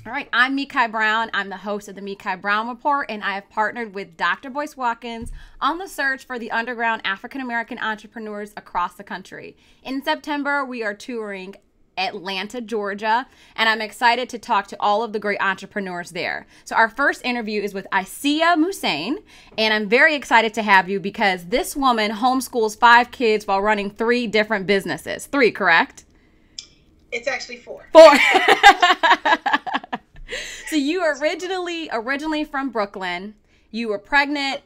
All right, I'm Micae Brown. I'm the host of the Micae Brown Report, and I have partnered with Dr. Boyce Watkins on the search for the underground African American entrepreneurs across the country. In September, we are touring Atlanta, Georgia, and I'm excited to talk to all of the great entrepreneurs there. So our first interview is with Asiyah Muhsin, and I'm very excited to have you because this woman homeschools 5 kids while running 3 different businesses. 3, correct? It's actually 4. 4. So you are originally from Brooklyn. You were pregnant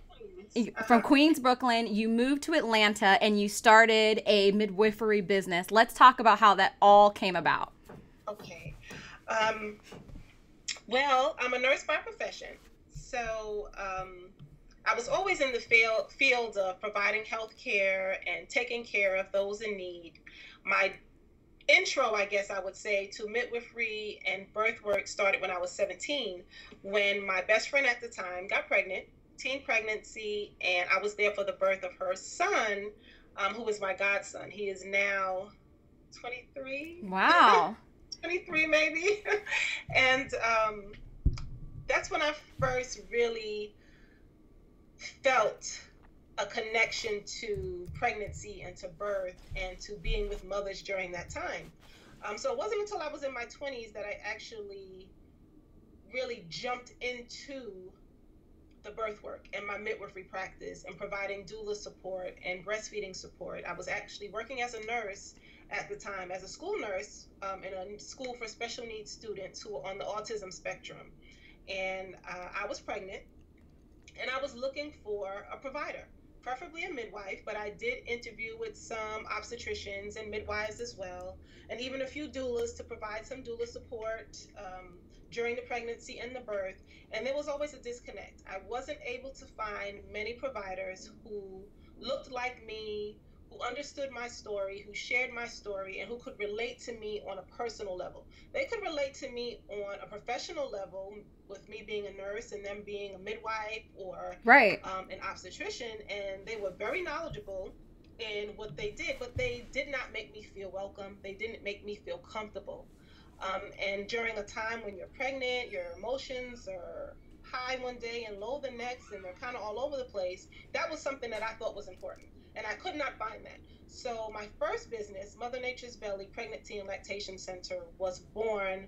from Queens, Brooklyn. You moved to Atlanta and you started a midwifery business. Let's talk about how that all came about. Okay. Well, I'm a nurse by profession. So I was always in the field of providing health care and taking care of those in need. My intro, I guess I would say, to midwifery and birth work started when I was 17, when my best friend at the time got pregnant, teen pregnancy, and I was there for the birth of her son, who was my godson. He is now 23. Wow. 23 maybe. And that's when I first really felt a connection to pregnancy and to birth and to being with mothers during that time. So it wasn't until I was in my 20s that I actually really jumped into the birth work and my midwifery practice and providing doula support and breastfeeding support. I was actually working as a nurse at the time, as a school nurse in a school for special needs students who were on the autism spectrum. And I was pregnant and I was looking for a provider, preferably a midwife, but I did interview with some obstetricians and midwives as well, and even a few doulas to provide some doula support during the pregnancy and the birth. And there was always a disconnect. I wasn't able to find many providers who looked like me, who understood my story, who shared my story, and who could relate to me on a personal level. They could relate to me on a professional level, with me being a nurse and them being a midwife or Right. an obstetrician, and they were very knowledgeable in what they did, but they did not make me feel welcome. They didn't make me feel comfortable. And during a time when you're pregnant, your emotions are high one day and low the next, and they're kind of all over the place. That was something that I thought was important, and I could not find that. So my first business, Mother Nature's Belly Pregnancy and Lactation Center, was born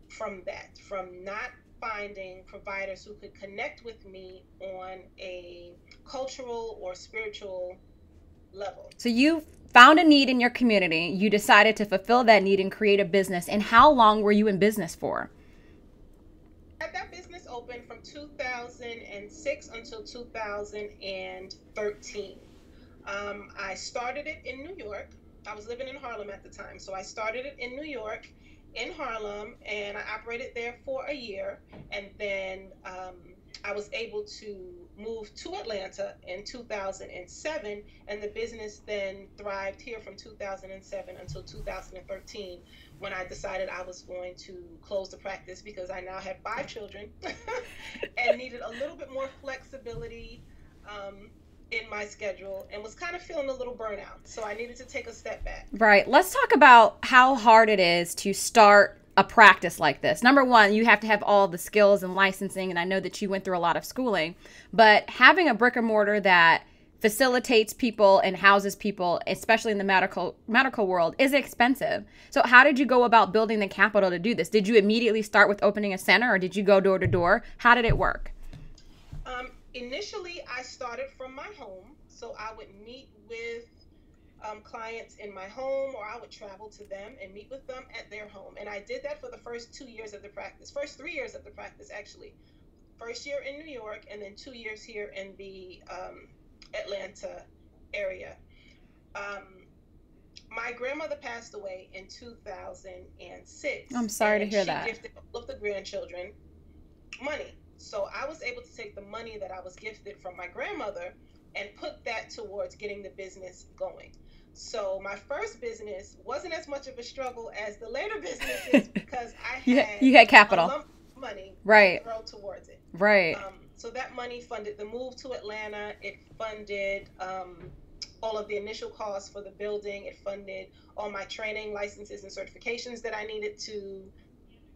from that, from not finding providers who could connect with me on a cultural or spiritual level. So you found a need in your community. You decided to fulfill that need and create a business. And how long were you in business for? That business opened from 2006 until 2013. I started it in New York. I was living in Harlem at the time. So I started it in New York, in Harlem, and I operated there for a year. And then I was able to move to Atlanta in 2007, and the business then thrived here from 2007 until 2013, when I decided I was going to close the practice because I now had 5 children and needed a little bit more flexibility in my schedule, and was kind of feeling a little burnout. So I needed to take a step back. Right. Let's talk about how hard it is to start a practice like this. Number one, you have to have all the skills and licensing, and I know that you went through a lot of schooling, but having a brick and mortar that facilitates people and houses people, especially in the medical world, is expensive. So how did you go about building the capital to do this? Did you immediately start with opening a center, or did you go door to door? How did it work? Initially, I started from my home, so I would meet with clients in my home, or I would travel to them and meet with them at their home. And I did that for the first 2 years of the practice, first 3 years of the practice, actually. First year in New York, and then 2 years here in the Atlanta area. My grandmother passed away in 2006. I'm sorry to hear that. She gifted all of the grandchildren money. So I was able to take the money that I was gifted from my grandmother and put that towards getting the business going. So my first business wasn't as much of a struggle as the later businesses because I had you had capital, a lump of money right, to throw towards it. Right. So that money funded the move to Atlanta. It funded all of the initial costs for the building. It funded all my training, licenses, and certifications that I needed to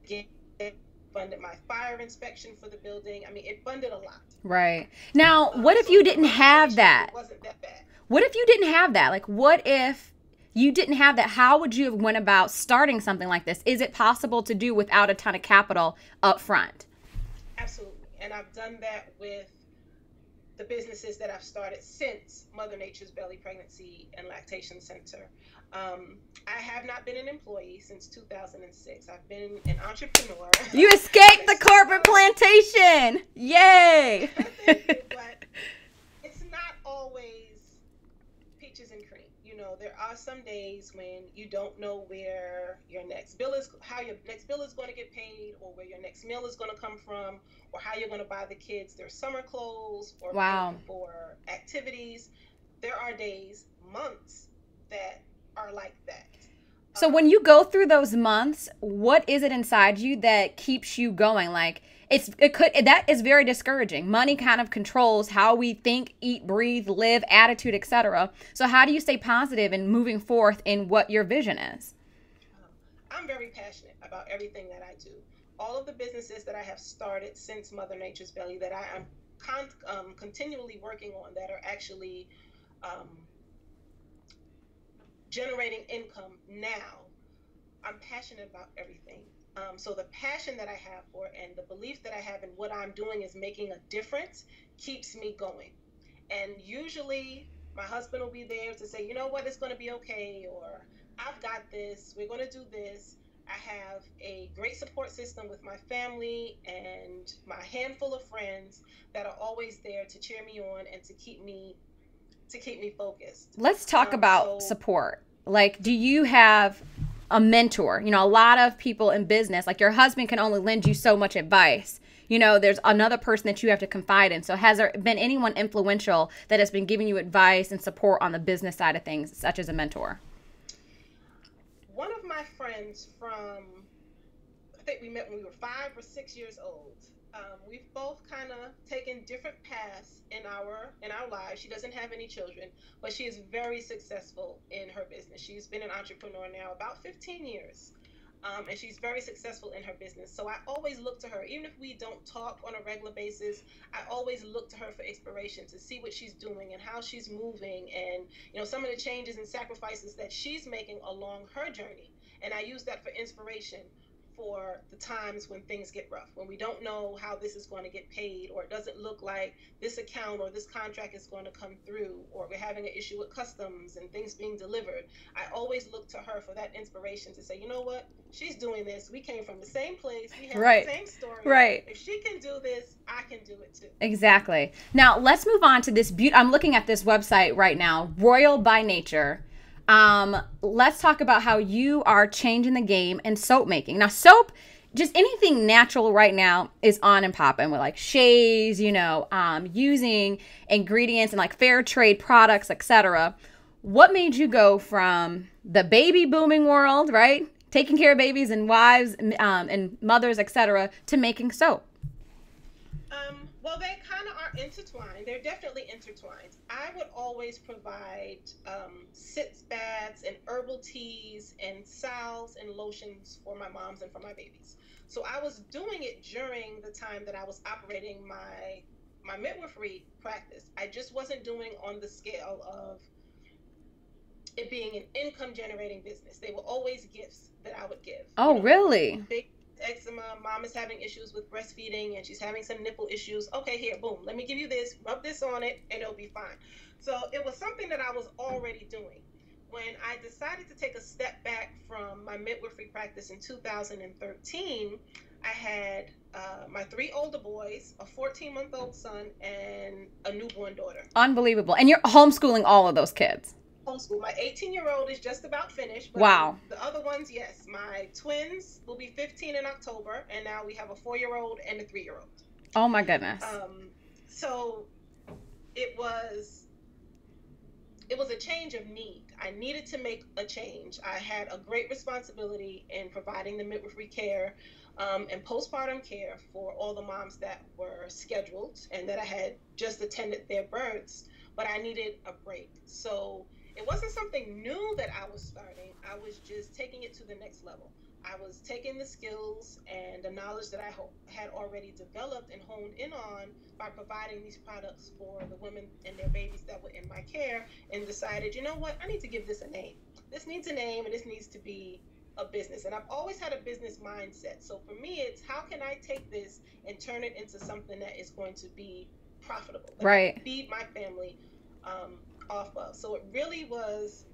get. funded my fire inspection for the building. I mean, it funded a lot. Right. Now, what if you didn't have that? It wasn't that bad. What if you didn't have that? Like, what if you didn't have that? How would you have went about starting something like this? Is it possible to do without a ton of capital up front? Absolutely. And I've done that with the businesses that I've started since Mother Nature's Belly Pregnancy and Lactation Center. I have not been an employee since 2006. I've been an entrepreneur. You escaped the corporate plantation. Yay. But it's not always peaches and cream. You know, there are some days when you don't know where your next bill is, how your next bill is going to get paid, or where your next meal is going to come from, or how you're going to buy the kids their summer clothes, or for activities. There are days, months that are like that. So when you go through those months, what is it inside you that keeps you going? Like that is very discouraging. Money kind of controls how we think, eat, breathe, live, attitude, etc. So how do you stay positive and moving forth in what your vision is? I'm very passionate about everything that I do. All of the businesses that I have started since Mother Nature's Belly that I am continually working on that are actually generating income now, I'm passionate about everything. So the passion that I have for it and the belief that I have in what I'm doing is making a difference keeps me going. And usually my husband will be there to say, you know what, it's going to be okay, or I've got this, we're going to do this. I have a great support system with my family and my handful of friends that are always there to cheer me on and to keep me focused. Let's talk about support. Like, do you have a mentor? You know, a lot of people in business, like your husband can only lend you so much advice. You know, there's another person that you have to confide in. So has there been anyone influential that has been giving you advice and support on the business side of things, such as a mentor? One of my friends from, I think we met when we were 5 or 6 years old. We've both kind of taken different paths in our lives. She doesn't have any children, but she is very successful in her business. She's been an entrepreneur now about 15 years, and she's very successful in her business. So I always look to her, even if we don't talk on a regular basis. I always look to her for inspiration to see what she's doing and how she's moving, and you know, some of the changes and sacrifices that she's making along her journey. And I use that for inspiration for the times when things get rough, when we don't know how this is going to get paid, or it doesn't look like this account or this contract is going to come through, or we're having an issue with customs and things being delivered. I always look to her for that inspiration to say, you know what, she's doing this. We came from the same place. We have the same story. Right. If she can do this, I can do it too. Exactly. Now let's move on to this I'm looking at this website right now, Royal by Nature. Let's talk about how you are changing the game in soap making. Now, soap, just anything natural right now is on and popping with like shays, you know, using ingredients and like fair trade products, etc. What made you go from the baby booming world, right? Taking care of babies and wives and mothers, etc., to making soap? Well, they kind of are intertwined. They're definitely intertwined. I would always provide sitz baths and herbal teas and salves and lotions for my moms and for my babies. So I was doing it during the time that I was operating my midwifery practice. I just wasn't doing on the scale of it being an income generating business. They were always gifts that I would give. Oh, really? Big eczema, mom is having issues with breastfeeding and she's having some nipple issues. Okay, here, boom, let me give you this, rub this on it, and it'll be fine. So it was something that I was already doing. When I decided to take a step back from my midwifery practice in 2013, I had my 3 older boys, a 14-month-old son, and a newborn daughter. Unbelievable. And you're homeschooling all of those kids? Homeschool. My 18-year-old is just about finished. But wow. The other ones, yes. My twins will be 15 in October, and now we have a 4-year-old and a 3-year-old. Oh my goodness. So it was a change of need. I needed to make a change. I had a great responsibility in providing the midwifery care and postpartum care for all the moms that were scheduled and that I had just attended their births, but I needed a break. So it wasn't something new that I was starting. I was just taking it to the next level. I was taking the skills and the knowledge that I had already developed and honed in on by providing these products for the women and their babies that were in my care, and decided, you know what, I need to give this a name. This needs a name, and this needs to be a business. And I've always had a business mindset. So for me, it's how can I take this and turn it into something that is going to be profitable, that I can feed my family off of. So it really was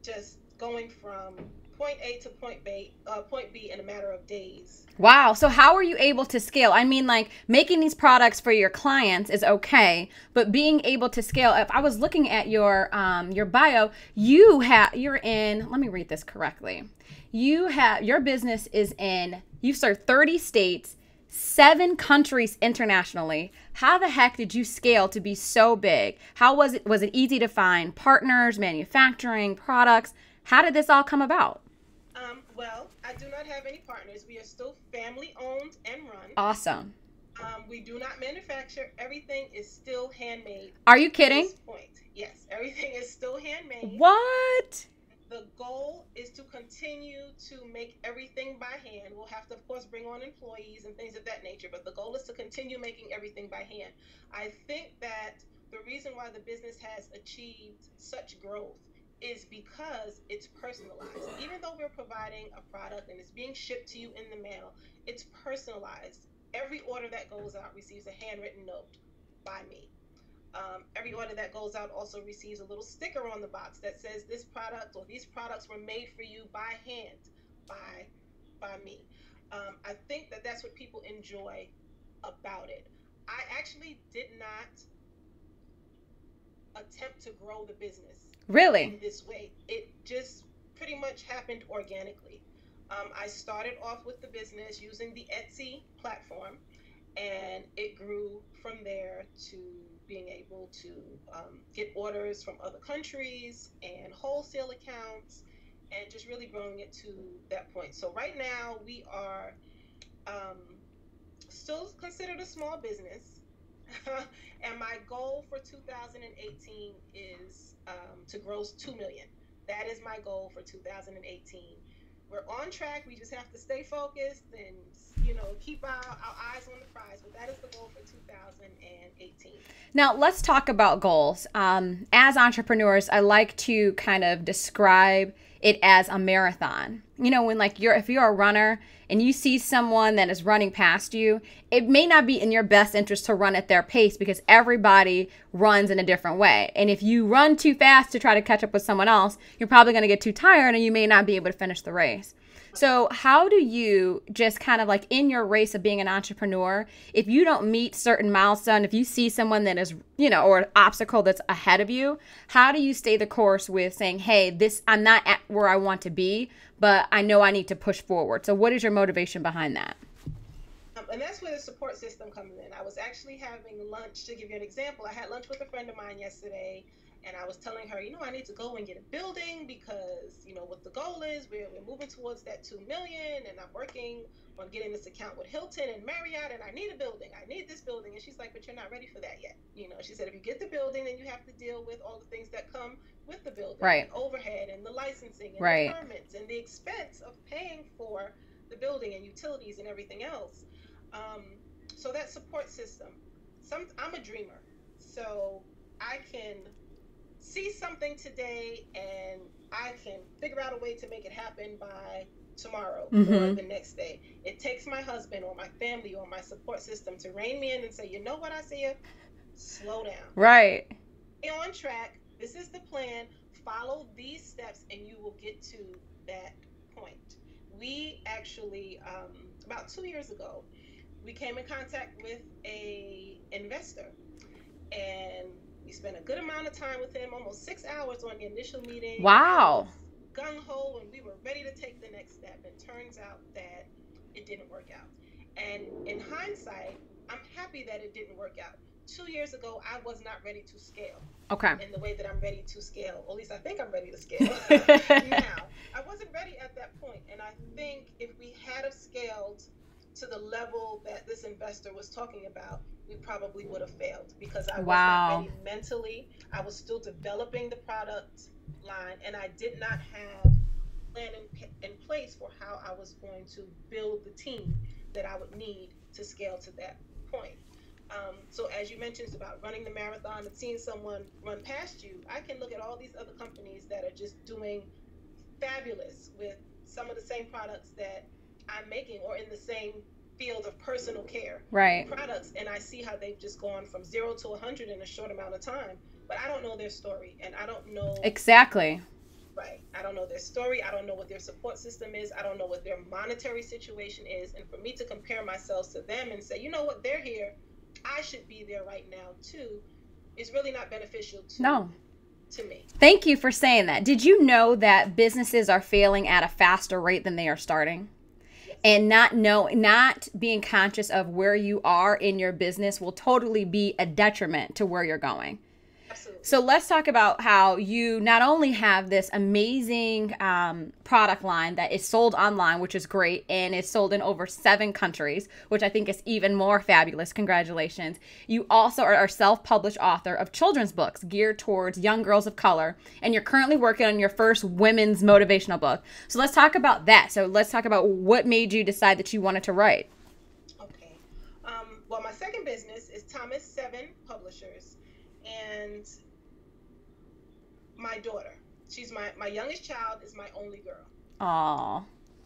just going from point A to point B in a matter of days. Wow. So how are you able to scale? I mean, like, making these products for your clients is okay, but being able to scale, if I was looking at your bio, you're in, let me read this correctly. Your business is in, you serve 30 states, 7 countries internationally. How the heck did you scale to be so big? How was it? Was it easy to find partners, manufacturing, products? How did this all come about? Well, I do not have any partners. We are still family owned and run. Awesome. We do not manufacture. Everything is still handmade. Are you kidding? At this point. Yes, everything is still handmade. What? The goal is to continue to make everything by hand. We'll have to, of course, bring on employees and things of that nature, but the goal is to continue making everything by hand. I think that the reason why the business has achieved such growth is because it's personalized. Even though we're providing a product and it's being shipped to you in the mail, it's personalized. Every order that goes out receives a handwritten note by me. Every order that goes out also receives a little sticker on the box that says this product or these products were made for you by hand, by me. I think that that's what people enjoy about it. I actually did not attempt to grow the business. Really? In this way. It just pretty much happened organically. I started off with the business using the Etsy platform, and it grew from there to being able to get orders from other countries and wholesale accounts, and just really growing it to that point. So right now we are still considered a small business. And my goal for 2018 is to gross 2 million. That is my goal for 2018. We're on track. We just have to stay focused and, keep our eyes on the prize. But that is the goal for 2018. Now, let's talk about goals. As entrepreneurs, I like to kind of describe it as a marathon. When if you're a runner and you see someone that is running past you, it may not be in your best interest to run at their pace because everybody runs in a different way. And if you run too fast to try to catch up with someone else, you're probably going to get too tired and you may not be able to finish the race. So how do you just kind of like in your race of being an entrepreneur, if you don't meet certain milestone, if you see someone that is, or an obstacle that's ahead of you, how do you stay the course with saying, hey, I'm not at where I want to be, but I know I need to push forward. So what is your motivation behind that? And that's where the support system comes in. I was actually having lunch, to give you an example. I had lunch with a friend of mine yesterday, and I was telling her, I need to go and get a building because, what the goal is, we're moving towards that 2 million, and I'm working on getting this account with Hilton and Marriott, and I need a building. I need this building. And she's like, but you're not ready for that yet. She said, if you get the building, then you have to deal with all the things that come with the building, right? The overhead and the licensing and right. The permits and the expense of paying for the building and utilities and everything else. So that support system, I'm a dreamer, so I can see something today and I can figure out a way to make it happen by tomorrow or the next day. It takes my husband or my family or my support system to rein me in and say, you know what, Asiyah, slow down. Right. Stay on track. This is the plan. Follow these steps and you will get to that point. We actually, about 2 years ago, we came in contact with a investor, and we spent a good amount of time with him, almost 6 hours on the initial meeting. Wow. Gung-ho, and we were ready to take the next step. And turns out that it didn't work out. And in hindsight, I'm happy that it didn't work out. 2 years ago, I was not ready to scale. Okay. In the way that I'm ready to scale. Or at least I think I'm ready to scale. Now, I wasn't ready at that point. And I think if we had have scaled to the level that this investor was talking about, we probably would have failed because I was not ready mentally. I was still developing the product line, and I did not have plan in place for how I was going to build the team that I would need to scale to that point. So as you mentioned, it's about running the marathon and seeing someone run past you. I can look at all these other companies that are just doing fabulous with some of the same products that I'm making, or in the same field of personal care products, and I see how they've just gone from 0 to 100 in a short amount of time. But I don't know their story, and I don't know exactly. Right. I don't know their story. I don't know what their support system is. I don't know what their monetary situation is. And for me to compare myself to them and say, you know what, they're here, I should be there right now too, is really not beneficial to me. Thank you for saying that. Did you know that businesses are failing at a faster rate than they are starting? Yes. And not being conscious of where you are in your business will totally be a detriment to where you're going. So let's talk about how you not only have this amazing product line that is sold online, which is great, and is sold in over 7 countries, which I think is even more fabulous. Congratulations. You also are a self-published author of children's books geared towards young girls of color, and you're currently working on your first women's motivational book. So let's talk about that. So let's talk about what made you decide that you wanted to write. Okay. Well, my second business is Thomas 7 Publishers, and my daughter, she's my youngest child, is my only girl. Aww.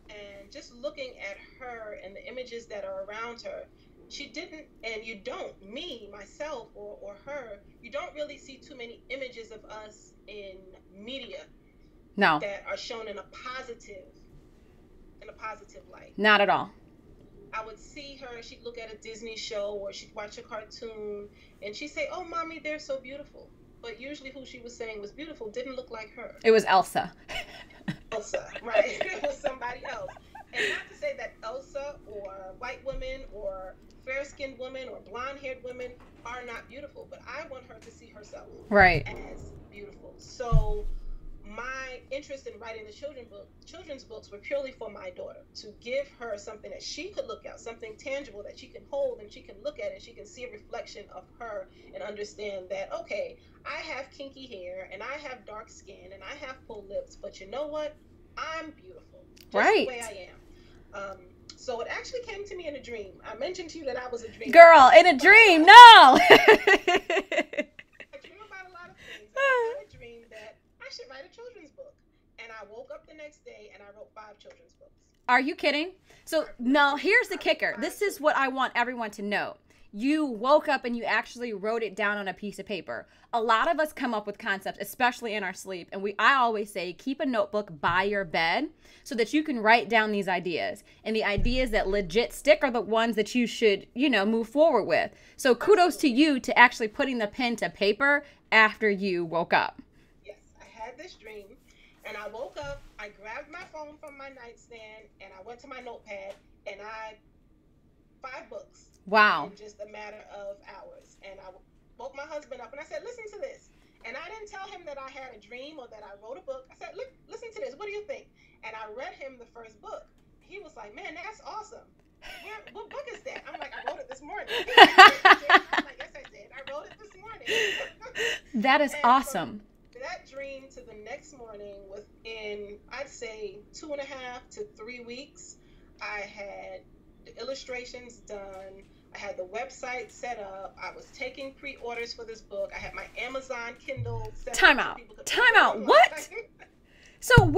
And just looking at her and the images that are around her, she didn't, and you don't, me, myself, or her, you don't really see too many images of us in media that are shown in a positive light. Not at all. I would see her, she'd look at a Disney show or she'd watch a cartoon and she'd say, oh, mommy, they're so beautiful. But usually who she was saying was beautiful didn't look like her. It was Elsa. Elsa, right. It was somebody else. And not to say that Elsa or white women or fair-skinned women or blonde-haired women are not beautiful, but I want her to see herself as beautiful. So my interest in writing the children's books were purely for my daughter, to give her something that she could look at, something tangible that she can hold and she can look at and she can see a reflection of her and understand that, okay, I have kinky hair and I have dark skin and I have full lips, but you know what? I'm beautiful, just the way I am. So it actually came to me in a dream. I mentioned to you that I was a dreamer. Girl, in a dream, no! I dream about a lot of things. I had a dream that I should write a children's book. And I woke up the next day and I wrote 5 children's books. Are you kidding? So now here's the kicker. This is what I want everyone to know. You woke up and you actually wrote it down on a piece of paper. A lot of us come up with concepts, especially in our sleep. And I always say, keep a notebook by your bed so that you can write down these ideas. And the ideas that legit stick are the ones that you should, move forward with. So kudos to you to actually putting the pen to paper after you woke up. Yes, I had this dream. And I woke up, I grabbed my phone from my nightstand, and I went to my notepad, and 5 books. Wow. In just a matter of hours. And I woke my husband up, and I said, listen to this. And I didn't tell him that I had a dream or that I wrote a book. I said, look, listen to this. What do you think? And I read him the first book. He was like, man, that's awesome. What book is that? I'm like, I wrote it this morning. I'm like, yes, I did. I wrote it this morning. That is awesome. That dream to the next morning, within, I'd say, 2.5 to 3 weeks, I had the illustrations done. I had the website set up. I was taking pre-orders for this book. I had my Amazon Kindle set up. Time out. What? So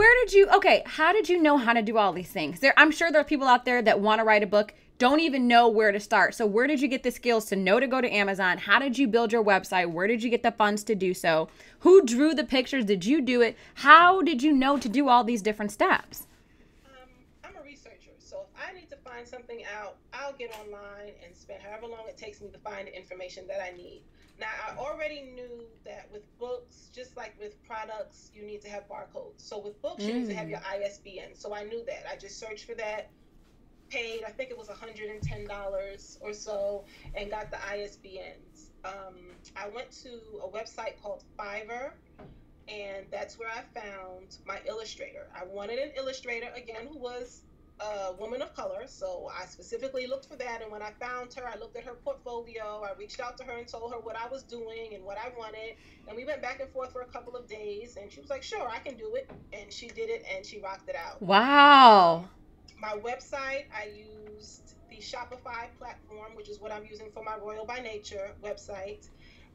how did you know how to do all these things? I'm sure there are people out there that want to write a book, don't even know where to start. So where did you get the skills to know to go to Amazon? How did you build your website? Where did you get the funds to do so? Who drew the pictures? Did you do it? How did you know to do all these different steps? I'm a researcher. So if I need to find something out, I'll get online and spend however long it takes me to find the information that I need. Now, I already knew that with books, just like with products, you need to have barcodes. So with books, you need to have your ISBN. So I knew that. I just searched for that, paid, I think it was $110 or so, and got the ISBNs. I went to a website called Fiverr, and that's where I found my illustrator. I wanted an illustrator, again, who was a woman of color, so I specifically looked for that. And when I found her, I looked at her portfolio. I reached out to her and told her what I was doing and what I wanted. And we went back and forth for a couple of days. And she was like, "Sure, I can do it." And she did it, and she rocked it out. Wow. My website, I used the Shopify platform, which is what I'm using for my Royal by Nature website.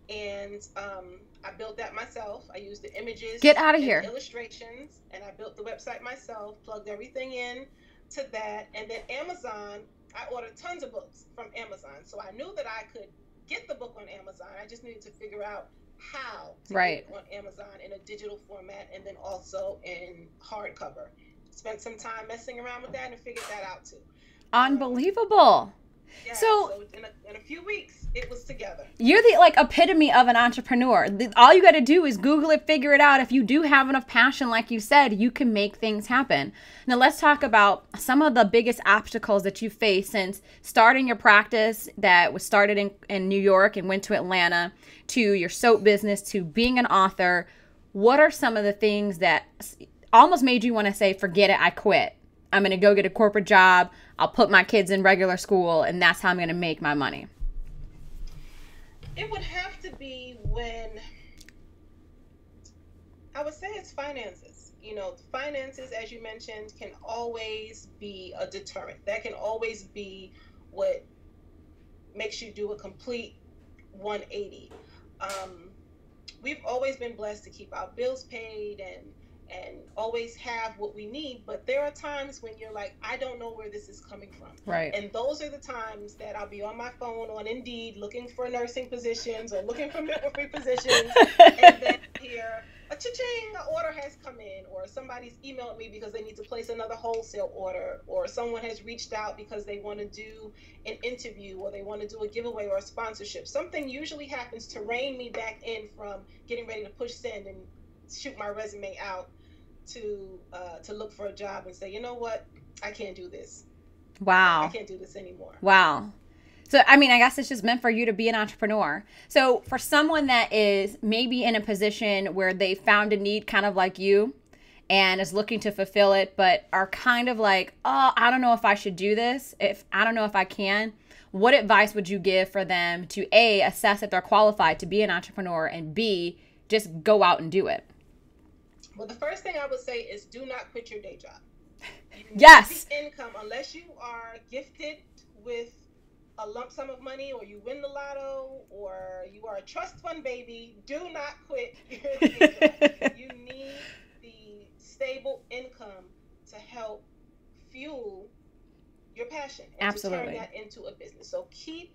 And I built that myself. I used the images, Get out of and here. illustrations, and I built the website myself, plugged everything in to that. And then Amazon, I ordered tons of books from Amazon. So I knew that I could get the book on Amazon. I just needed to figure out how to Right. get it on Amazon in a digital format and then also in hardcover. Spent some time messing around with that and figured that out too. Unbelievable. Yeah, So so in a few weeks, it was together. you're the like epitome of an entrepreneur. All you got to do is Google it, figure it out. If you do have enough passion, like you said, you can make things happen. Now let's talk about some of the biggest obstacles that you face since starting your practice that was started in New York and went to Atlanta, to your soap business, to being an author. What are some of the things that almost made you want to say, forget it, I quit. I'm going to go get a corporate job. I'll put my kids in regular school, and that's how I'm going to make my money. It would have to be when I would say it's finances. You know, finances, as you mentioned, can always be a deterrent. That can always be what makes you do a complete 180. We've always been blessed to keep our bills paid and always have what we need, but there are times when you're like, I don't know where this is coming from. Right. And those are the times that I'll be on my phone on Indeed looking for nursing positions or looking for midwifery positions, and then hear a cha-ching, an order has come in, or somebody's emailed me because they need to place another wholesale order, or someone has reached out because they want to do an interview, or they want to do a giveaway or a sponsorship. Something usually happens to rein me back in from getting ready to push send and shoot my resume out to look for a job and say, you know what, I can't do this. Wow. I can't do this anymore. Wow. So, I mean, I guess it's just meant for you to be an entrepreneur. So for someone that is maybe in a position where they found a need kind of like you and is looking to fulfill it, but are kind of like, oh, I don't know if I should do this. I don't know if I can. What advice would you give for them to A, assess if they're qualified to be an entrepreneur, and B, just go out and do it? Well, the first thing I would say is do not quit your day job. Yes. The income, unless you are gifted with a lump sum of money, or you win the lotto, or you are a trust fund baby, do not quit your day job. You need the stable income to help fuel your passion and Absolutely. to turn that into a business. So keep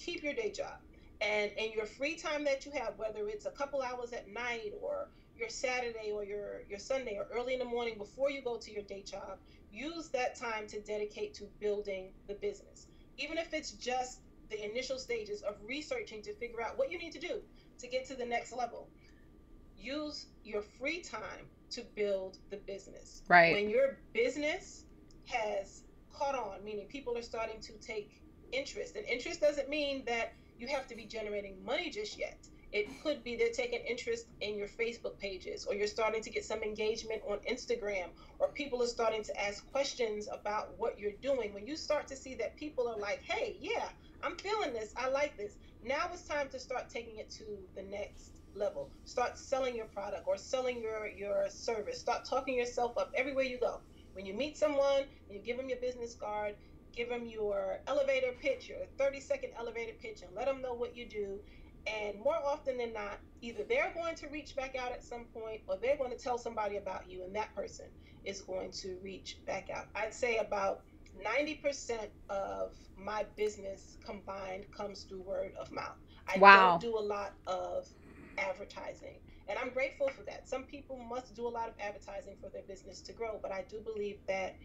your day job, and in your free time that you have, whether it's a couple hours at night or your Saturday or your Sunday or early in the morning before you go to your day job, use that time to dedicate to building the business. Even if it's just the initial stages of researching to figure out what you need to do to get to the next level. Use your free time to build the business. Right. When your business has caught on, meaning people are starting to take interest, and interest doesn't mean that you have to be generating money just yet. It could be they're taking interest in your Facebook pages, or you're starting to get some engagement on Instagram, or people are starting to ask questions about what you're doing. When you start to see that people are like, hey, yeah, I'm feeling this, I like this. Now it's time to start taking it to the next level. Start selling your product or selling your service. Start talking yourself up everywhere you go. When you meet someone and you give them your business card, give them your elevator pitch, your 30-second elevator pitch, and let them know what you do. And more often than not, either they're going to reach back out at some point, or they're going to tell somebody about you, and that person is going to reach back out. I'd say about 90% of my business combined comes through word of mouth. I Wow. don't do a lot of advertising, and I'm grateful for that. Some people must do a lot of advertising for their business to grow, but I do believe that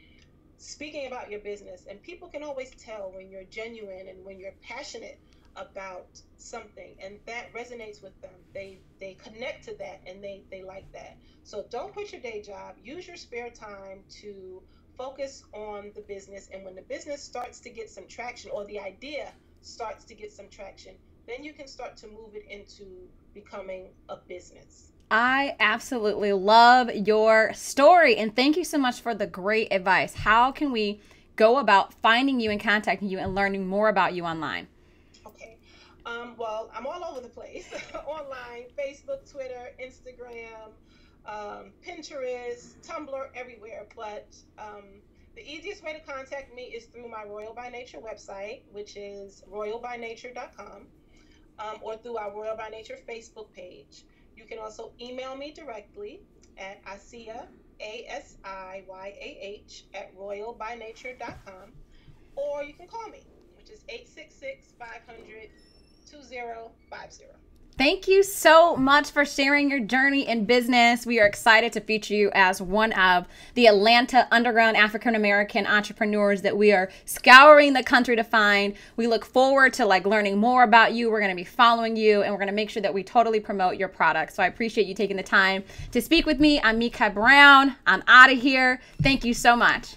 speaking about your business, and people can always tell when you're genuine and when you're passionate about something, and that resonates with them. They connect to that, and they like that. So don't quit your day job. Use your spare time to focus on the business, and when the business starts to get some traction, or the idea starts to get some traction, then you can start to move it into becoming a business. I absolutely love your story, and thank you so much for the great advice. How can we go about finding you and contacting you and learning more about you online? Okay. Well, I'm all over the place online: Facebook, Twitter, Instagram, Pinterest, Tumblr, everywhere. But the easiest way to contact me is through my Royal by Nature website, which is royalbynature.com, or through our Royal by Nature Facebook page. You can also email me directly at Asiyah, ASIYAH, at royalbynature.com, or you can call me, which is 866-500-2050. Thank you so much for sharing your journey in business. We are excited to feature you as one of the Atlanta underground African American entrepreneurs that we are scouring the country to find. We look forward to learning more about you. We're going to be following you, and we're going to make sure that we totally promote your product. So I appreciate you taking the time to speak with me. I'm Micae Brown. I'm out of here. Thank you so much.